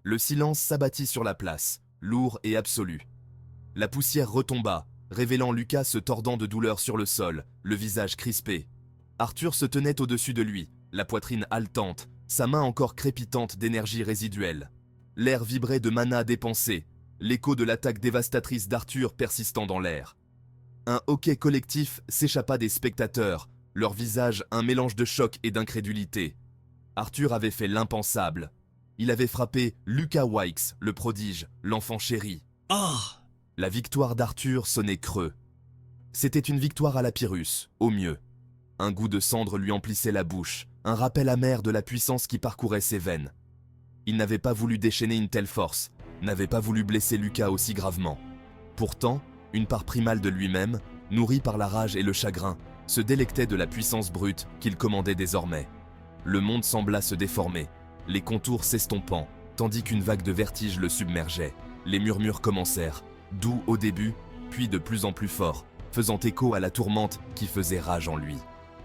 Le silence s'abattit sur la place, lourd et absolu. La poussière retomba, révélant Lucas se tordant de douleur sur le sol, le visage crispé. Arthur se tenait au-dessus de lui, la poitrine haletante, sa main encore crépitante d'énergie résiduelle. L'air vibrait de mana dépensé, l'écho de l'attaque dévastatrice d'Arthur persistant dans l'air. Un hoquet collectif s'échappa des spectateurs, leur visage un mélange de choc et d'incrédulité. Arthur avait fait l'impensable. Il avait frappé Lucas Wykes, le prodige, l'enfant chéri. Oh! La victoire d'Arthur sonnait creux. C'était une victoire à la Pyrrhus, au mieux. Un goût de cendre lui emplissait la bouche, un rappel amer de la puissance qui parcourait ses veines. Il n'avait pas voulu déchaîner une telle force, n'avait pas voulu blesser Lucas aussi gravement. Pourtant, une part primale de lui-même, nourrie par la rage et le chagrin, se délectait de la puissance brute qu'il commandait désormais. Le monde sembla se déformer, les contours s'estompant, tandis qu'une vague de vertige le submergeait. Les murmures commencèrent, doux au début, puis de plus en plus forts, faisant écho à la tourmente qui faisait rage en lui.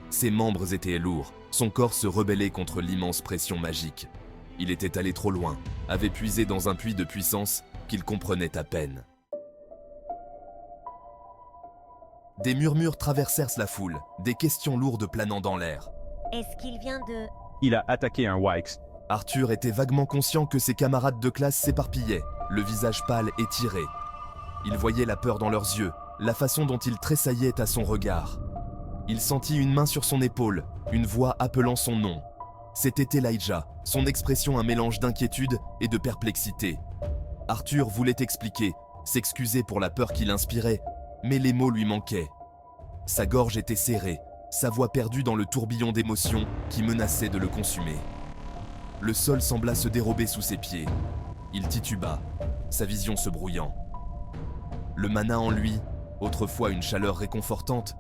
Ses membres étaient lourds, son corps se rebellait contre l'immense pression magique. Il était allé trop loin, avait puisé dans un puits de puissance qu'il comprenait à peine. Des murmures traversèrent la foule, des questions lourdes planant dans l'air. Est-ce qu'il vient de... Il a attaqué un Wykes. Arthur était vaguement conscient que ses camarades de classe s'éparpillaient, le visage pâle et tiré. Il voyait la peur dans leurs yeux, la façon dont ils tressaillaient à son regard. Il sentit une main sur son épaule, une voix appelant son nom. C'était Elijah, son expression un mélange d'inquiétude et de perplexité. Arthur voulait expliquer, s'excuser pour la peur qu'il inspirait, mais les mots lui manquaient. Sa gorge était serrée, sa voix perdue dans le tourbillon d'émotions qui menaçait de le consumer. Le sol sembla se dérober sous ses pieds. Il tituba, sa vision se brouillant. Le mana en lui, autrefois une chaleur réconfortante,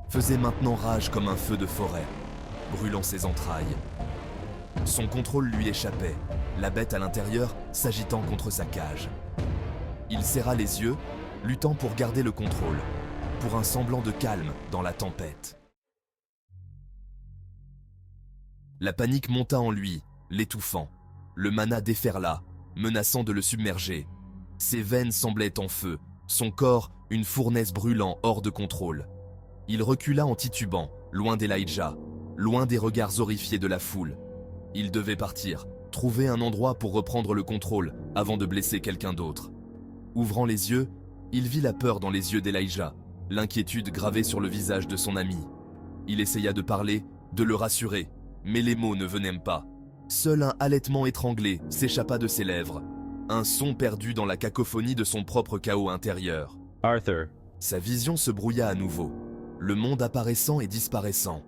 faisait maintenant rage comme un feu de forêt, brûlant ses entrailles. Son contrôle lui échappait, la bête à l'intérieur s'agitant contre sa cage. Il serra les yeux, luttant pour garder le contrôle, pour un semblant de calme dans la tempête. La panique monta en lui, l'étouffant. Le mana déferla, menaçant de le submerger. Ses veines semblaient en feu, son corps une fournaise brûlant hors de contrôle. Il recula en titubant, loin d'Elijah, loin des regards horrifiés de la foule. Il devait partir, trouver un endroit pour reprendre le contrôle avant de blesser quelqu'un d'autre. Ouvrant les yeux, il vit la peur dans les yeux d'Elijah, l'inquiétude gravée sur le visage de son ami. Il essaya de parler, de le rassurer, mais les mots ne venaient pas. Seul un halètement étranglé s'échappa de ses lèvres, un son perdu dans la cacophonie de son propre chaos intérieur. Arthur. Sa vision se brouilla à nouveau, le monde apparaissant et disparaissant.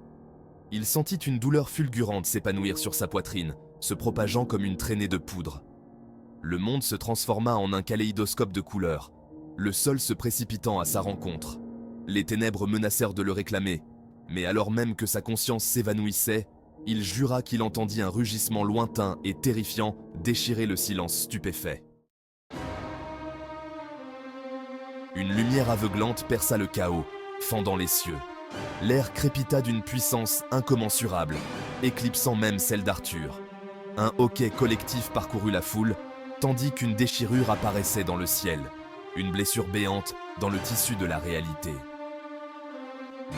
Il sentit une douleur fulgurante s'épanouir sur sa poitrine, se propageant comme une traînée de poudre. Le monde se transforma en un kaléidoscope de couleurs, le sol se précipitant à sa rencontre. Les ténèbres menacèrent de le réclamer, mais alors même que sa conscience s'évanouissait, il jura qu'il entendit un rugissement lointain et terrifiant déchirer le silence stupéfait. Une lumière aveuglante perça le chaos, fendant les cieux. L'air crépita d'une puissance incommensurable, éclipsant même celle d'Arthur. Un hoquet collectif parcourut la foule, tandis qu'une déchirure apparaissait dans le ciel, une blessure béante dans le tissu de la réalité.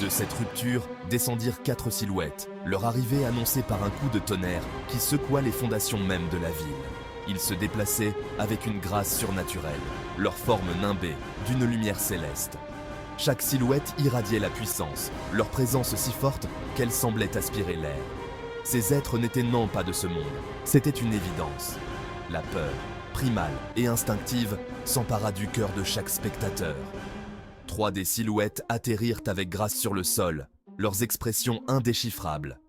De cette rupture descendirent 4 silhouettes, leur arrivée annoncée par un coup de tonnerre qui secoua les fondations même de la ville. Ils se déplaçaient avec une grâce surnaturelle, leur forme nimbée d'une lumière céleste. Chaque silhouette irradiait la puissance, leur présence si forte qu'elle semblait aspirer l'air. Ces êtres n'étaient non pas de ce monde, c'était une évidence. La peur, primale et instinctive, s'empara du cœur de chaque spectateur. 3 des silhouettes atterrirent avec grâce sur le sol, leurs expressions indéchiffrables.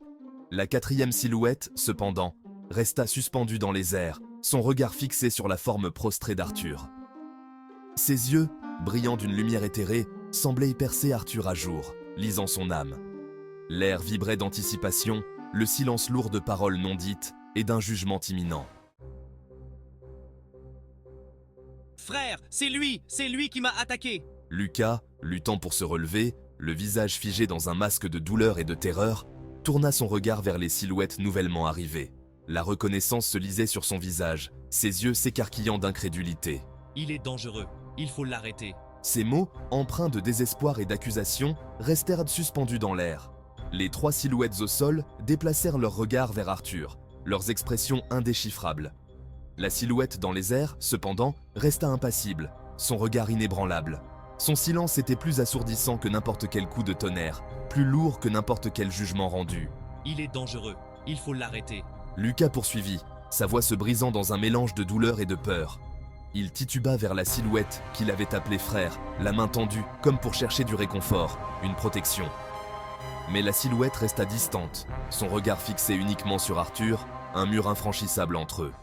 La 4e silhouette, cependant, resta suspendue dans les airs, son regard fixé sur la forme prostrée d'Arthur. Ses yeux, brillant d'une lumière éthérée, semblaient y percer Arthur à jour, lisant son âme. L'air vibrait d'anticipation, le silence lourd de paroles non dites et d'un jugement imminent. Frère, c'est lui qui m'a attaqué. Lucas, luttant pour se relever, le visage figé dans un masque de douleur et de terreur, tourna son regard vers les silhouettes nouvellement arrivées. La reconnaissance se lisait sur son visage, ses yeux s'écarquillant d'incrédulité. Il est dangereux. Il faut l'arrêter. Ces mots, empreints de désespoir et d'accusation, restèrent suspendus dans l'air. Les 3 silhouettes au sol déplacèrent leurs regards vers Arthur, leurs expressions indéchiffrables. La silhouette dans les airs, cependant, resta impassible, son regard inébranlable. Son silence était plus assourdissant que n'importe quel coup de tonnerre, plus lourd que n'importe quel jugement rendu. Il est dangereux. Il faut l'arrêter. Lucas poursuivit, sa voix se brisant dans un mélange de douleur et de peur. Il tituba vers la silhouette qu'il avait appelée frère, la main tendue, comme pour chercher du réconfort, une protection. Mais la silhouette resta distante, son regard fixé uniquement sur Arthur, un mur infranchissable entre eux.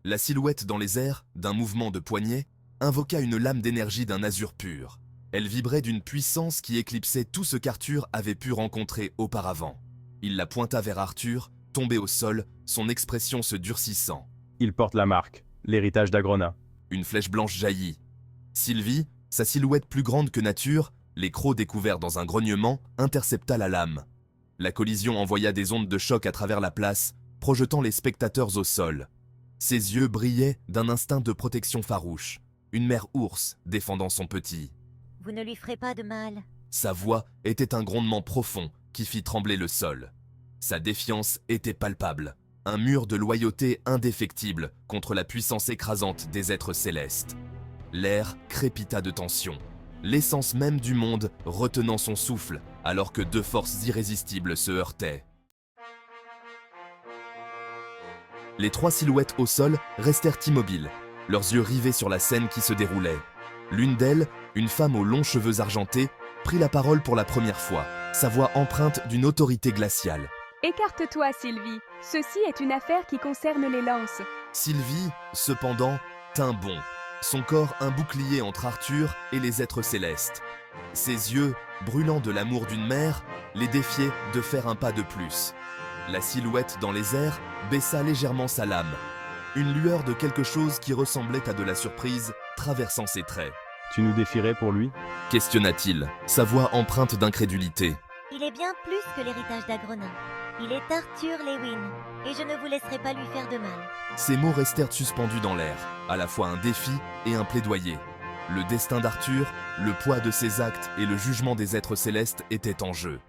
La silhouette dans les airs, d'un mouvement de poignet, invoqua une lame d'énergie d'un azur pur. Elle vibrait d'une puissance qui éclipsait tout ce qu'Arthur avait pu rencontrer auparavant. Il la pointa vers Arthur, tombé au sol, son expression se durcissant. Il porte la marque, l'héritage d'Agrona. Une flèche blanche jaillit. Sylvie, sa silhouette plus grande que nature, les crocs découverts dans un grognement, intercepta la lame. La collision envoya des ondes de choc à travers la place, projetant les spectateurs au sol. Ses yeux brillaient d'un instinct de protection farouche, une mère ours défendant son petit. « Vous ne lui ferez pas de mal. » Sa voix était un grondement profond qui fit trembler le sol. Sa défiance était palpable, un mur de loyauté indéfectible contre la puissance écrasante des êtres célestes. L'air crépita de tension, l'essence même du monde retenant son souffle alors que 2 forces irrésistibles se heurtaient. Les 3 silhouettes au sol restèrent immobiles, leurs yeux rivés sur la scène qui se déroulait. L'une d'elles, une femme aux longs cheveux argentés, prit la parole pour la première fois, sa voix empreinte d'une autorité glaciale. « Écarte-toi, Sylvie. Ceci est une affaire qui concerne les lances. » Sylvie, cependant, tint bon, son corps un bouclier entre Arthur et les êtres célestes. Ses yeux, brûlants de l'amour d'une mère, les défiaient de faire un pas de plus. La silhouette dans les airs baissa légèrement sa lame. Une lueur de quelque chose qui ressemblait à de la surprise traversant ses traits. « Tu nous défierais pour lui ?» questionna-t-il, sa voix empreinte d'incrédulité. « Il est bien plus que l'héritage d'Agrona. Il est Arthur Lewin, et je ne vous laisserai pas lui faire de mal. » Ces mots restèrent suspendus dans l'air, à la fois un défi et un plaidoyer. Le destin d'Arthur, le poids de ses actes et le jugement des êtres célestes étaient en jeu.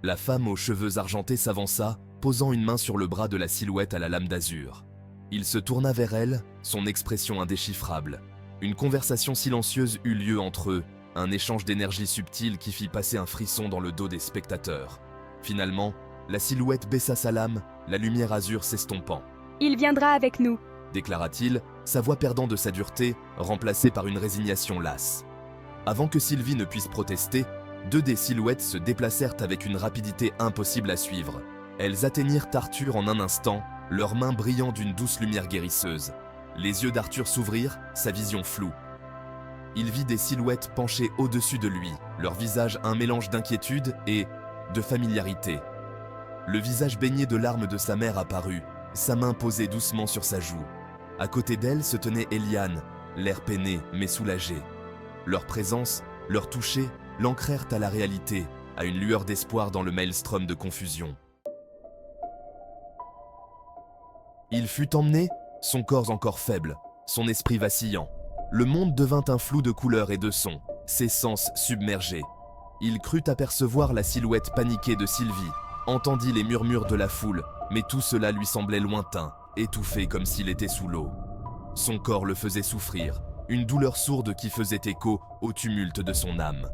La femme aux cheveux argentés s'avança, posant une main sur le bras de la silhouette à la lame d'azur. Il se tourna vers elle, son expression indéchiffrable. Une conversation silencieuse eut lieu entre eux, un échange d'énergie subtile qui fit passer un frisson dans le dos des spectateurs. Finalement, la silhouette baissa sa lame, la lumière azur s'estompant. « Il viendra avec nous. » déclara-t-il, sa voix perdant de sa dureté, remplacée par une résignation lasse. Avant que Sylvie ne puisse protester, 2 des silhouettes se déplacèrent avec une rapidité impossible à suivre. Elles atteignirent Arthur en un instant, leurs mains brillant d'une douce lumière guérisseuse. Les yeux d'Arthur s'ouvrirent, sa vision floue. Il vit des silhouettes penchées au-dessus de lui, leur visage un mélange d'inquiétude et de familiarité. Le visage baigné de larmes de sa mère apparut, sa main posée doucement sur sa joue. À côté d'elle se tenait Eliane, l'air peiné mais soulagé. Leur présence, leur toucher, l'ancrèrent à la réalité, à une lueur d'espoir dans le maelstrom de confusion. Il fut emmené, son corps encore faible, son esprit vacillant. Le monde devint un flou de couleurs et de sons, ses sens submergés. Il crut apercevoir la silhouette paniquée de Sylvie, entendit les murmures de la foule, mais tout cela lui semblait lointain, étouffé comme s'il était sous l'eau. Son corps le faisait souffrir, une douleur sourde qui faisait écho au tumulte de son âme.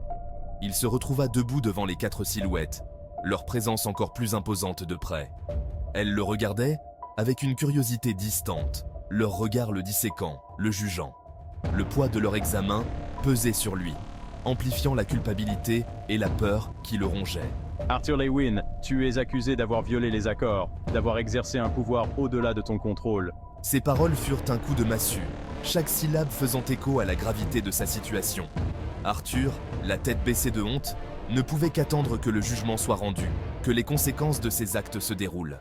Il se retrouva debout devant les 4 silhouettes, leur présence encore plus imposante de près. Elles le regardaient avec une curiosité distante, leur regard le disséquant, le jugeant. Le poids de leur examen pesait sur lui, amplifiant la culpabilité et la peur qui le rongeaient. Arthur Lewin, tu es accusé d'avoir violé les accords, d'avoir exercé un pouvoir au-delà de ton contrôle. Ces paroles furent un coup de massue, chaque syllabe faisant écho à la gravité de sa situation. Arthur, la tête baissée de honte, ne pouvait qu'attendre que le jugement soit rendu, que les conséquences de ses actes se déroulent.